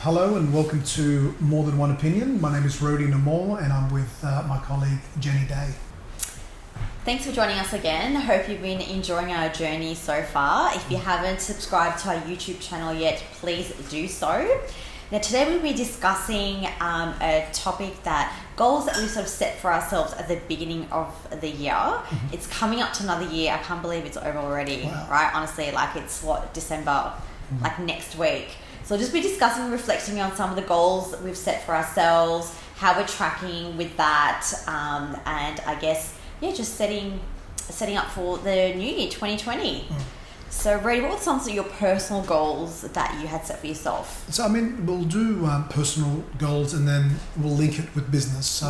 Hello and welcome to More Than One Opinion. My name is Rodi Nammour and I'm with my colleague Jenny Day. Thanks for joining us again. Hope you've been enjoying our journey so far. If you haven't subscribed to our YouTube channel yet, please do so. Now today we'll be discussing a topic that goals that we sort of set for ourselves at the beginning of the year. Mm-hmm. It's coming up to another year. I can't believe it's over already, right? Honestly, like it's December, like next week. So we'll just be discussing and reflecting on some of the goals that we've set for ourselves, how we're tracking with that, and I guess, just setting up for the new year, 2020. So, Rodi, what were some of your personal goals that you had set for yourself? So, we'll do personal goals and then we'll link it with business. So,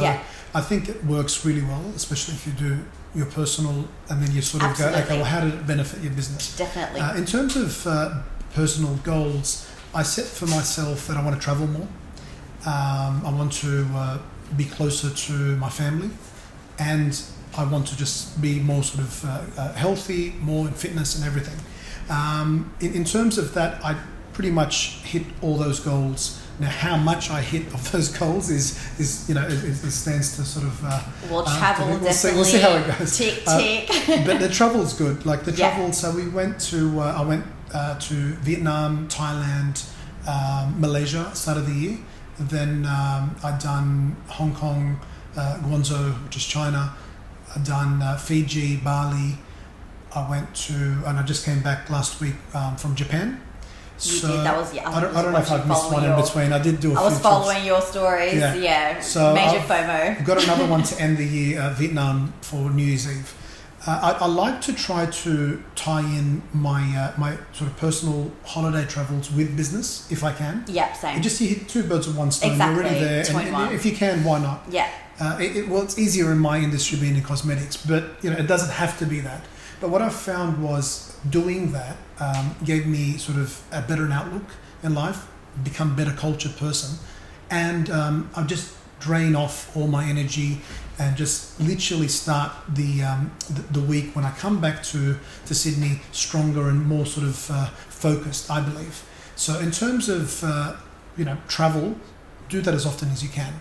I think it works really well, especially if you do your personal and then you sort of go, okay, well, how did it benefit your business? Definitely. In terms of personal goals, I set for myself that I want to travel more. I want to be closer to my family, and I want to just be more sort of healthy, more in fitness and everything. In terms of that, I pretty much hit all those goals. Now, how much I hit of those goals is it stands to sort of. We'll travel definitely. We'll see how it goes. Tick. But the travel's good. Like the travel. So we went to. I went to Vietnam, Thailand, Malaysia, start of the year. Then I'd done Hong Kong, Guangzhou, which is China. I'd done Fiji, Bali. And I just came back last week from Japan. You did. That was I don't know if I've missed one in between. I did do a few. I was following your stories. Yeah. So major FOMO. I've got another one to end the year, Vietnam for New Year's Eve. I like to try to tie in my my sort of personal holiday travels with business if I can. Yeah, same. And just you hit two birds with one stone. Exactly. You're already there, and if you can, why not? Yeah. It's easier in my industry being in cosmetics, but it doesn't have to be that. But what I found was doing that gave me sort of a better outlook in life, become a better cultured person, and I've just drain off all my energy and just literally start the week when I come back to Sydney stronger and more sort of focused, I believe. So in terms of travel, do that as often as you can.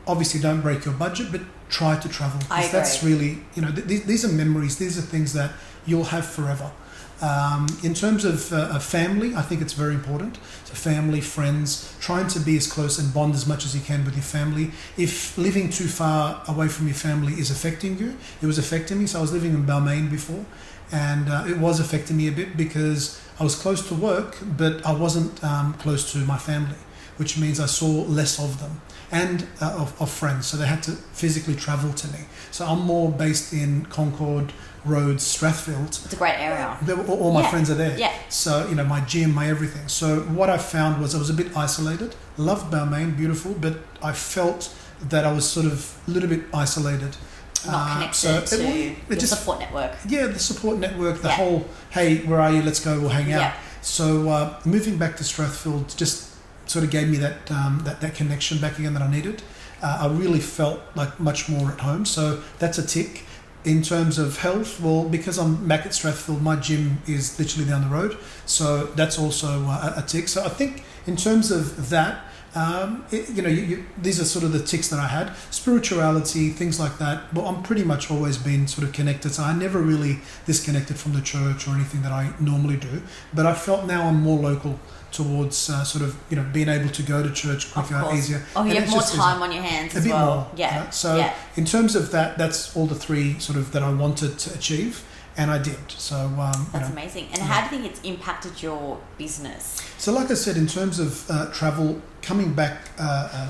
Obviously, don't break your budget, but try to travel. I agree. That's really, these are memories. These are things that you'll have forever. In terms of family, I think it's very important. So family, friends, trying to be as close and bond as much as you can with your family. If living too far away from your family is affecting you, it was affecting me. So I was living in Balmain before, and it was affecting me a bit because I was close to work, but I wasn't close to my family, which means I saw less of them and of friends. So they had to physically travel to me. So I'm more based in Concord, Rhodes, Strathfield. It's a great area. All my friends are there. Yeah. So, my gym, my everything. So what I found was I was a bit isolated. Loved Balmain, beautiful, but I felt that I was sort of a little bit isolated. Not connected to the support network. Yeah, the support network, the whole, hey, where are you? Let's go, we'll hang out. Yeah. So moving back to Strathfield just sort of gave me that connection back again that I needed. I really felt like much more at home. So that's a tick. In terms of health, well, because I'm back at Strathfield, my gym is literally down the road. So that's also a tick. So I think in terms of that, these are sort of the ticks that I had. Spirituality, things like that. Well, I'm pretty much always been sort of connected. So I never really disconnected from the church or anything that I normally do. But I felt now I'm more local towards being able to go to church quicker, easier. Oh, you have more time on your hands as well. A bit more. Yeah. Right? So in terms of that, that's all the three sort of that I wanted to achieve, and I did. So that's amazing. And how do you think it's impacted your business? So like I said, in terms of travel, coming back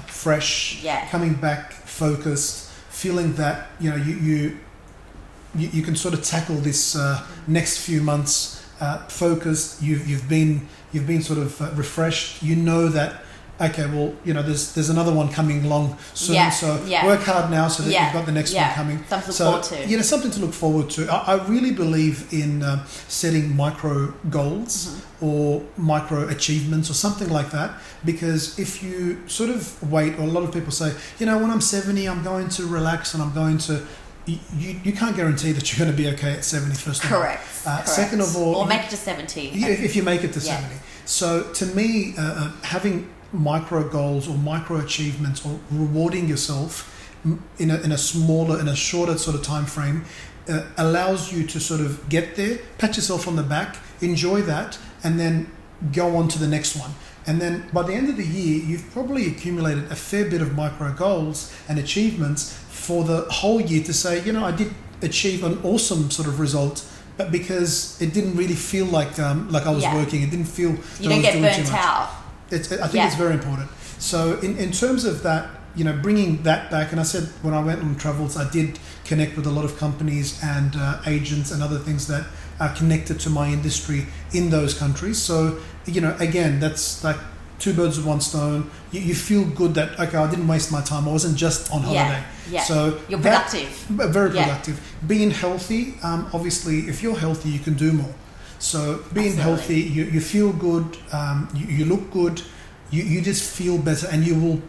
fresh, coming back focused, feeling that you can sort of tackle this next few months focused. You've been sort of refreshed. You know that okay, well, there's another one coming along soon. Work hard now so that you've got the next one coming. Something to look forward to. Something to look forward to. I really believe in setting micro goals or micro achievements or something like that, because if you sort of wait, or a lot of people say, when I'm 70, I'm going to relax and I'm going to. You can't guarantee that you're going to be okay at 70, first of all. Correct. Second of all... Or make it to 70. If you make it to 70. So to me, having micro goals or micro achievements or rewarding yourself in a shorter sort of time frame allows you to sort of get there, pat yourself on the back, enjoy that, and then go on to the next one. And then by the end of the year, you've probably accumulated a fair bit of micro goals and achievements for the whole year to say, I did achieve an awesome sort of result, but because it didn't really feel like I was working, it didn't feel that you don't get burnt out. I think it's very important. So in terms of that, bringing that back, and I said when I went on travels, I did connect with a lot of companies and agents and other things that are connected to my industry in those countries. So, again, that's like two birds with one stone. You feel good that, okay, I didn't waste my time. I wasn't just on holiday. Yeah. So you're productive. Very productive. Being healthy, obviously, if you're healthy, you can do more. So being healthy, you feel good, you look good, you just feel better, and you will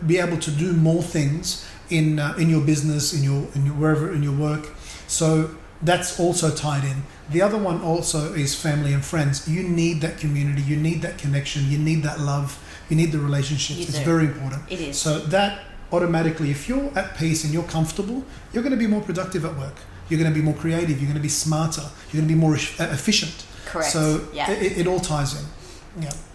be able to do more things in your business, in your wherever in your work. So that's also tied in. The other one also is family and friends. You need that community, you need that connection, you need that love, you need the relationships. It's very important. It is. So that automatically, if you're at peace and you're comfortable, you're going to be more productive at work. You're going to be more creative. You're going to be smarter. You're going to be more efficient. Correct. So it all ties in.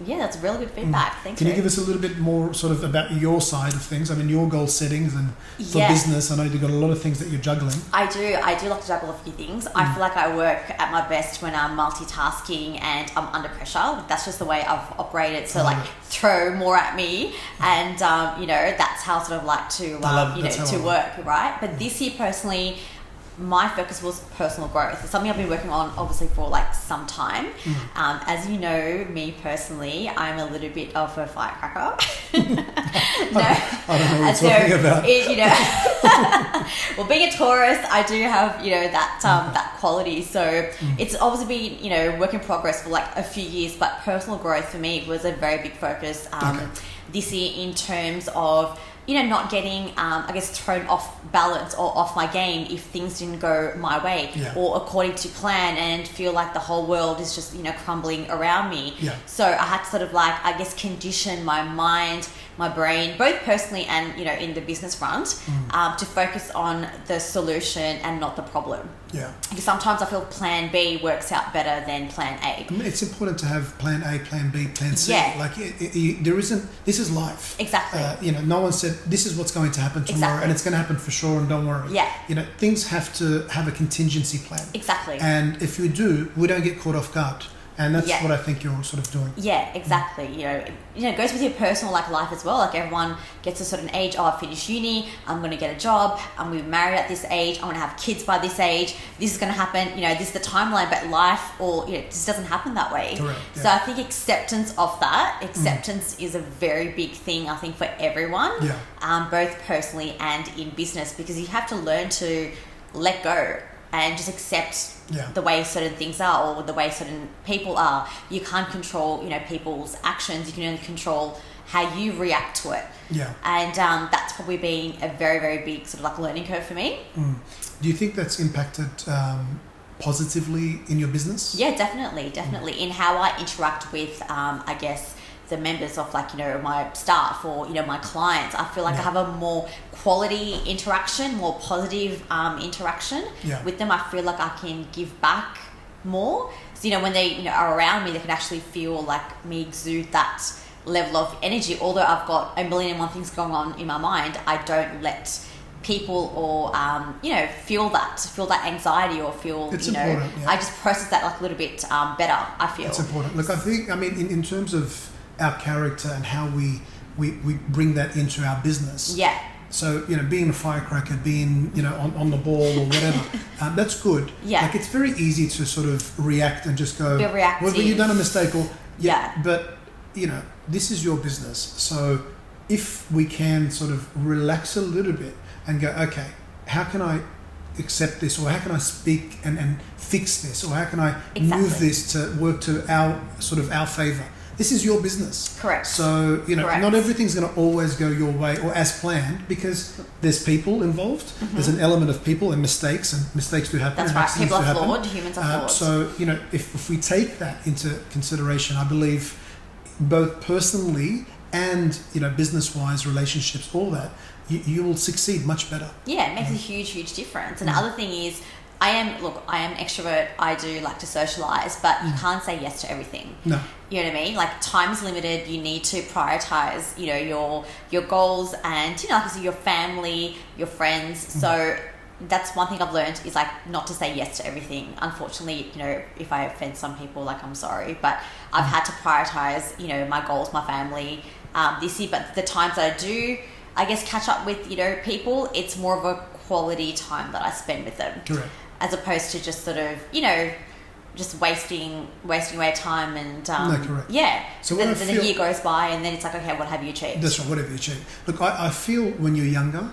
Yeah, that's really good feedback. Thank you. Can you give us a little bit more sort of about your side of things? I mean, your goal settings and for business. I know you've got a lot of things that you're juggling. I do like to juggle a few things. I feel like I work at my best when I'm multitasking and I'm under pressure. That's just the way I've operated. So throw more at me, and that's how I sort of like to to work, right? But this year personally, my focus was personal growth. It's something I've been working on obviously for like some time. As you know, me personally, I'm a little bit of a firecracker. I don't know what you're talking about. Well, being a Taurus, I do have that quality. So it's obviously been work in progress for like a few years, but personal growth for me was a very big focus this year in terms of not getting, thrown off balance or off my game if things didn't go my way or according to plan, and feel like the whole world is just, crumbling around me. Yeah. So I had to sort of condition my mind, my brain, both personally and, in the business front, to focus on the solution and not the problem. Yeah. Because sometimes I feel plan B works out better than plan A. It's important to have plan A, plan B, plan C. Yeah. Like there isn't, this is life. Exactly. No one said this is what's going to happen tomorrow and it's going to happen for sure, and don't worry. Yeah. Things have to have a contingency plan. Exactly. And if we do, we don't get caught off guard. And that's what I think you're sort of doing. Yeah, exactly. It goes with your personal life as well. Like everyone gets a certain age. Oh, I finished uni. I'm going to get a job. I'm going to be married at this age. I'm going to have kids by this age. This is going to happen. This is the timeline. But life, just doesn't happen that way. Correct. Yeah. So I think acceptance of that. Acceptance is a very big thing. I think for everyone. Yeah. Both personally and in business, because you have to learn to let go and just accept the way certain things are or the way certain people are. You can't control, people's actions. You can only control how you react to it. Yeah. And that's probably been a very, very big sort of learning curve for me. Do you think that's impacted positively in your business? Yeah, definitely. In how I interact with, the members of my staff or my clients. I feel like I have a more quality interaction, more positive interaction with them. I feel like I can give back more. So when they are around me, they can actually feel like me exude that level of energy. Although I've got a million and one things going on in my mind, I don't let people or feel that anxiety or feel I just process that a little bit better. I feel it's important. Look, I think in terms of our character and how we bring that into our business. Yeah. So, being a firecracker, being, on the ball or whatever, that's good. Yeah. It's very easy to sort of react and just go, be reactive. well, you've done a mistake or, but, this is your business. So if we can sort of relax a little bit and go, okay, how can I accept this, or how can I speak and fix this, or how can I move this to work to our favor? This is your business. Correct. So, not everything's going to always go your way or as planned, because there's people involved. There's an element of people and mistakes do happen. That's right. People are flawed. Humans are flawed. So, if we take that into consideration, I believe both personally and business-wise, relationships, all that, you will succeed much better. Yeah, it makes a huge difference. And the other thing is, I am extrovert. I do like to socialize, but you can't say yes to everything. No. You know what I mean? Like, time is limited. You need to prioritize, your goals and, like I said, your family, your friends. So that's one thing I've learned is, like, not to say yes to everything. Unfortunately, if I offend some people, like, I'm sorry, but I've had to prioritize, my goals, my family, this year. But the times that I do, I guess, catch up with, people, it's more of a quality time that I spend with them. Correct. As opposed to just sort of, just wasting away time and no, correct. Yeah. So then a year goes by and then it's like, okay, what have you achieved? That's right. What have you achieved? Look, I feel when you're younger,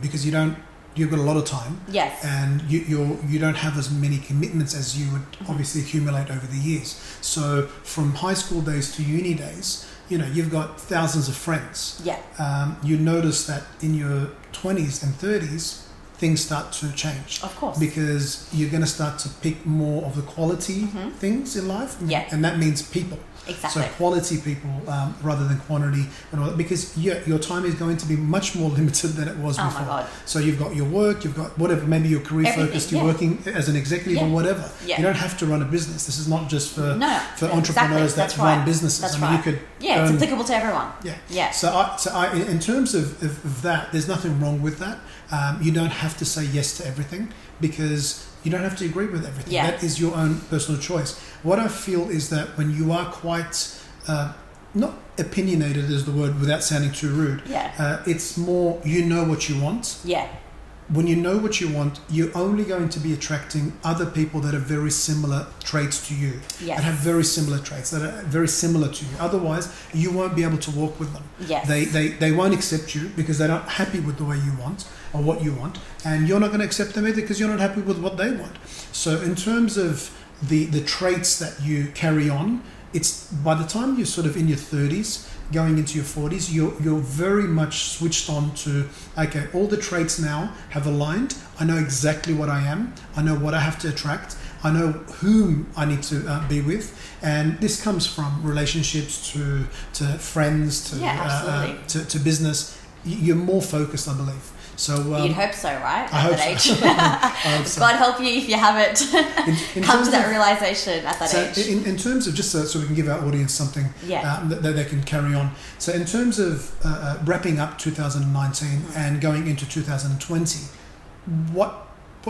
because you've got a lot of time. Yes. And you don't have as many commitments as you would obviously accumulate over the years. So from high school days to uni days, you've got thousands of friends. Yeah. You notice that in your 20s and 30s, things start to change. Of course. Because you're going to start to pick more of the quality things in life. Yeah. And that means people. Exactly. So quality people rather than quantity and all that, because your time is going to be much more limited than it was before. Oh my God. So you've got your work, you've got whatever, maybe you're career focused, you're working as an executive or whatever. Yeah. You don't have to run a business. This is not just for entrepreneurs that right. run businesses. That's I mean, you could it's applicable to everyone. Yeah. Yeah. So I in terms of that, there's nothing wrong with that. You don't have to say yes to everything because you don't have to agree with everything. Yeah. That is your own personal choice. What I feel is that when you are quite not opinionated is the word without sounding too rude. Yeah. It's more what you want. Yeah. When you know what you want, you're only going to be attracting other people that have very similar traits to you. Yes. That have very similar traits, that are very similar to you. Otherwise, you won't be able to walk with them. Yes. They won't accept you because they're not happy with the way you want or what you want. And you're not going to accept them either because you're not happy with what they want. So in terms of the traits that you carry on, it's by the time you're sort of in your 30s, going into your 40s, you're very much switched on to, okay, all the traits now have aligned. I know exactly what I am. I know what I have to attract. I know whom I need to be with. And this comes from relationships to friends to business. You're more focused, I believe. So you'd hope so, right? I hope that age. so. I hope so. God help you if you haven't come to that realization at that age. In terms of, just so we can give our audience something that they can carry on. So in terms of wrapping up 2019 and going into 2020, what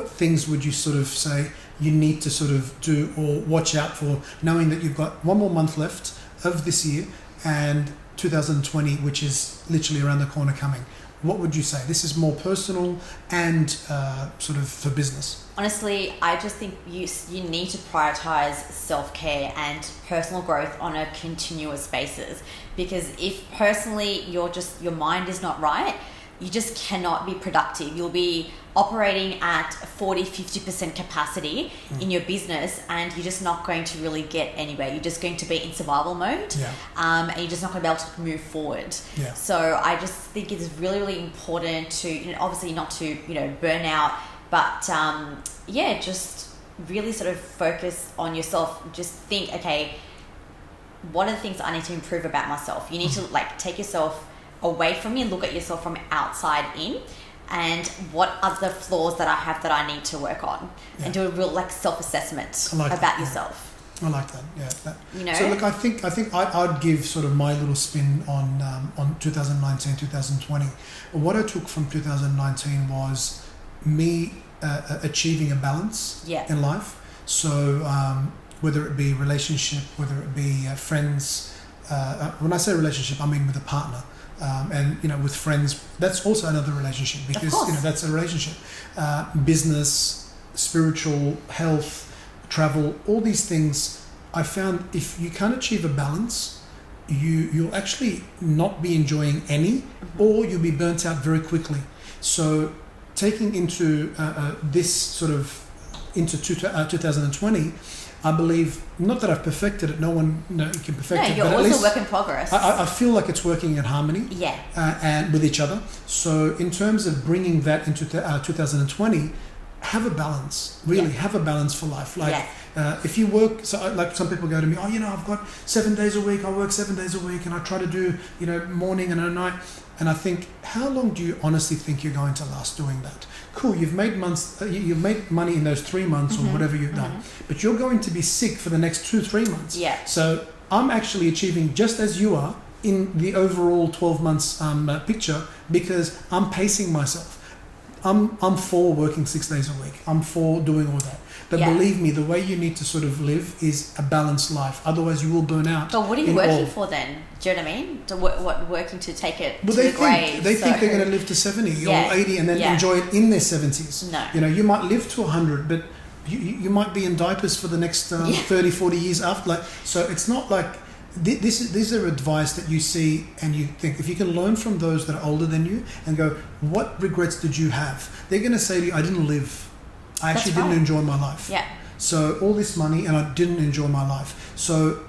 things would you sort of say you need to sort of do or watch out for, knowing that you've got one more month left of this year and 2020, which is literally around the corner coming? What would you say? This is more personal and sort of for business. Honestly, I just think you need to prioritize self-care and personal growth on a continuous basis, because if personally your mind is not right, you just cannot be productive. You'll be operating at 40-50% capacity in your business and you're just not going to really get anywhere. You're just going to be in survival mode and you're just not going to be able to move forward. Yeah. So I just think it's really, really important to, obviously not to, burn out, but just really sort of focus on yourself. Just think, okay, what are the things I need to improve about myself? You need to take yourself away from me and look at yourself from outside in, and what are the flaws that I have that I need to work on, and do a real self-assessment about yourself. I like that. Yeah. So look, I think I'd give sort of my little spin on 2019, 2020. What I took from 2019 was me achieving a balance in life. So whether it be relationship, whether it be friends. When I say relationship, I mean with a partner. And with friends, that's also another relationship, because that's a relationship. Business, spiritual, health, travel, all these things. I found if you can't achieve a balance, you'll actually not be enjoying any, or you'll be burnt out very quickly. So taking into this sort of into 2020, I believe, not that I've perfected it, no one can perfect it. You're but also at least a work in progress. I feel like it's working in harmony and with each other. So in terms of bringing that into 2020, have a balance, really have a balance for life. If you work, so like some people go to me, oh, I've got 7 days a week. I work 7 days a week, and I try to do, morning and a night. And I think, how long do you honestly think you're going to last doing that? Cool, you've made money in those 3 months or whatever you've done, but you're going to be sick for the next 2-3 months. Yeah. So I'm actually achieving just as you are in the overall 12 months picture, because I'm pacing myself. I'm for working 6 days a week. I'm for doing all that. But believe me, the way you need to sort of live is a balanced life. Otherwise, you will burn out. But what are you working for then? Do you know what I mean? What working to take it to the grave? They think they're going to live to 70 or 80 and then enjoy it in their 70s. No. You might live to 100, but you might be in diapers for the next 30, 40 years after. So it's not like... These are advice that you see and you think, if you can learn from those that are older than you and go, what regrets did you have? They're going to say to you, I didn't live. I actually didn't enjoy my life. Yeah. So all this money and I didn't enjoy my life. So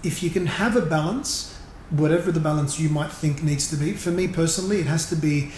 if you can have a balance, whatever the balance you might think needs to be, for me personally, it has to be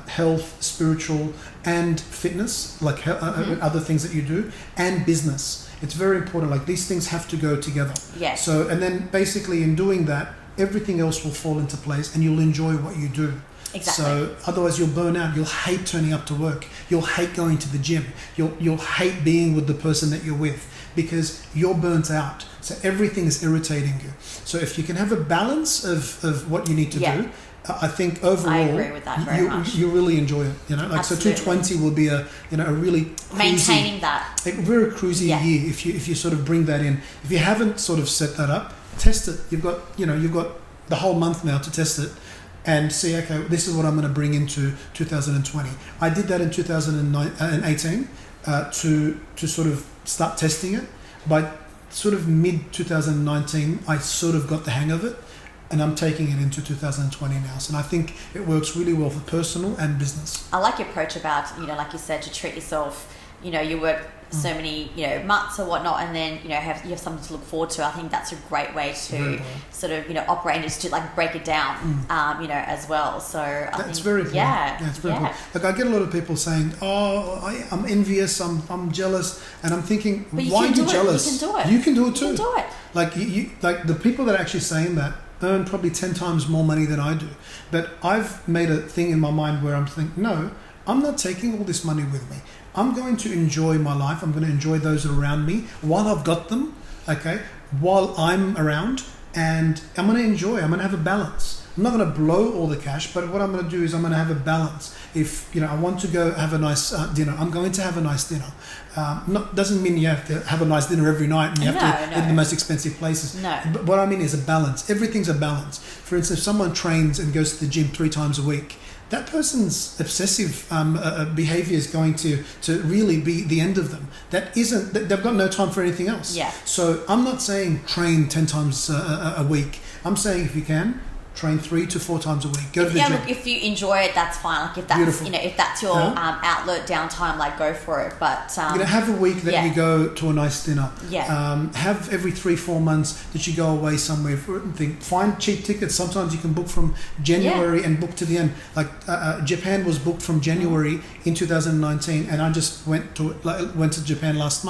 health, spiritual and fitness, like other things that you do, and business. It's very important. Like, these things have to go together. Yes. So, and then basically in doing that, everything else will fall into place and you'll enjoy what you do. Exactly. So otherwise you'll burn out. You'll hate turning up to work. You'll hate going to the gym. You'll hate being with the person that you're with, because you're burnt out. So everything is irritating you. So if you can have a balance of what you need to do, I think overall, I agree with that very much. You really enjoy it. Absolutely. So 220 will be a really cruisy, maintaining that, a very cruisy year if you sort of bring that in. If you haven't sort of set that up, test it. You've got the whole month now to test it and see, okay, this is what I'm going to bring into 2020. I did that in 2018 to sort of start testing it. By sort of mid 2019, I sort of got the hang of it. And I'm taking it into 2020 now. So, and I think it works really well for personal and business. I like your approach about, like you said, to treat yourself, you work so many, months or whatnot, and then, you have something to look forward to. I think that's a great way to sort of, operate, is to like break it down, as well. So I think, very important. Yeah, it's very important. Like, I get a lot of people saying, oh, I'm envious, I'm jealous. And I'm thinking, why are you jealous? You can do it. You can do it too. You can do it. Like, like the people that are actually saying that earn probably 10 times more money than I do. But I've made a thing in my mind where I'm thinking, no, I'm not taking all this money with me. I'm going to enjoy my life. I'm going to enjoy those around me while I've got them, okay, while I'm around, and I'm going to enjoy. I'm going to have a balance. I'm not going to blow all the cash, but what I'm going to do is I'm going to have a balance. If I want to go have a nice dinner, I'm going to have a nice dinner. Doesn't mean you have to have a nice dinner every night and you have to eat in the most expensive places. No. But what I mean is a balance. Everything's a balance. For instance, if someone trains and goes to the gym 3 times a week, that person's obsessive behavior is going to really be the end of them. They've got no time for anything else. Yeah. So I'm not saying train 10 times a week. I'm saying if you can, train 3 to 4 times a week. Go to the gym. Look, if you enjoy it, that's fine. Like, if that's Beautiful. If that's your outlet downtime, like, go for it. But have a week that you go to a nice dinner. Yeah. Have every 3-4 months that you go away somewhere for it and think. Find cheap tickets. Sometimes you can book from January and book to the end. Like Japan was booked from January in 2019, and I just went to Japan last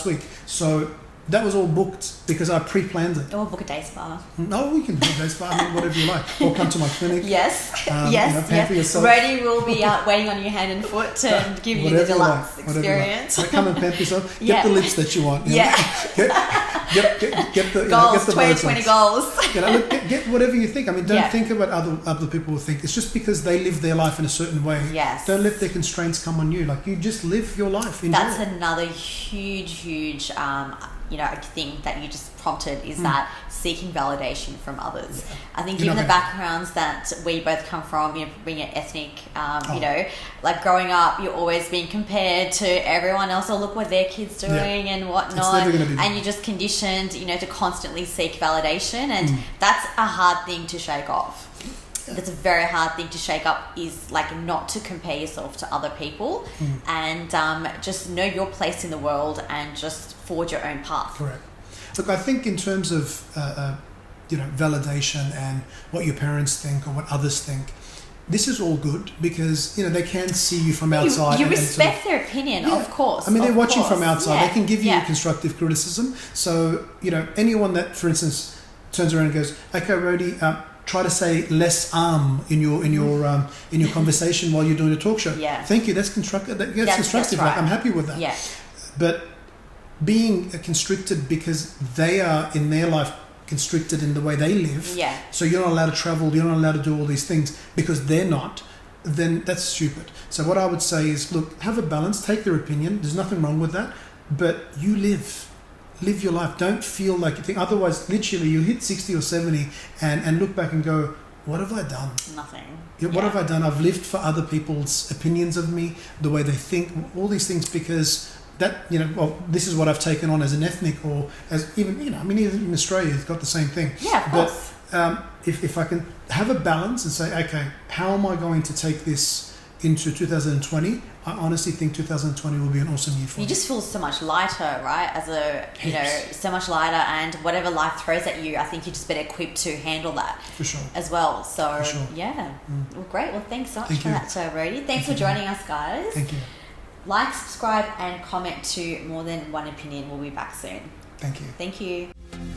week. So that was all booked because I pre-planned it. Or book a day spa. No, we can book a day spa. I mean, whatever you like. Or come to my clinic. Yes. Pamper yourself. Rodi will be out waiting on you hand and foot and give you the deluxe experience. Like. Come and pamper yourself. Get the lips that you want. Yeah. Get the goals. Get the 2020 goals. Look, get whatever you think. I mean, don't think about other people will think. It's just because they live their life in a certain way. Yes. Don't let their constraints come on you. Like, you just live your life. Enjoy That's it. another huge thing that you just prompted is that seeking validation from others. I think given the backgrounds that we both come from, being an ethnic, like growing up, you're always being compared to everyone else. Oh, look what their kid's doing and whatnot. It's never gonna be and you're just conditioned, to constantly seek validation, and that's a hard thing to shake off. That's a very hard thing to shake up, is like not to compare yourself to other people and just know your place in the world and just forge your own path. Correct. Look, I think in terms of validation and what your parents think or what others think, this is all good because, you know, they can see you from outside. You and respect their opinion, of course. I mean, they're of watching course. from outside. Yeah. They can give you Yeah. constructive criticism. So, you know, anyone that, for instance, turns around and goes, "Okay, Rodi, try to say less in your conversation while you're doing a talk show." Yeah. Thank you. That's constructive. That's constructive. That's right. Like, I'm happy with that. Yeah. But being constricted because they are in their life constricted in the way they live. Yeah. So you're not allowed to travel. You're not allowed to do all these things because they're not. Then that's stupid. So what I would say is, look, have a balance. Take their opinion. There's nothing wrong with that. But you live your life. Don't feel like you think. Otherwise, literally, you hit 60 or 70 and look back and go, what have I done? Nothing. What have I done? I've lived for other people's opinions of me, the way they think, all these things, because that, you know, well, this is what I've taken on as an ethnic, or as even, you know, I mean, even in Australia, it's got the same thing. Yeah, of course. But if I can have a balance and say, okay, how am I going to take this into 2020? I honestly think 2020 will be an awesome year for me. You just feel so much lighter, right? As a, you know, Heaps. so much lighter, and whatever life throws at you, I think you're just better equipped to handle that. For sure. As well. So, For sure. yeah. Well, great. Well, thanks so much Thank for you. that, Rodi. Thanks for joining us, guys. Thank you. Like, subscribe, and comment to More Than One Opinion. We'll be back soon. Thank you. Thank you.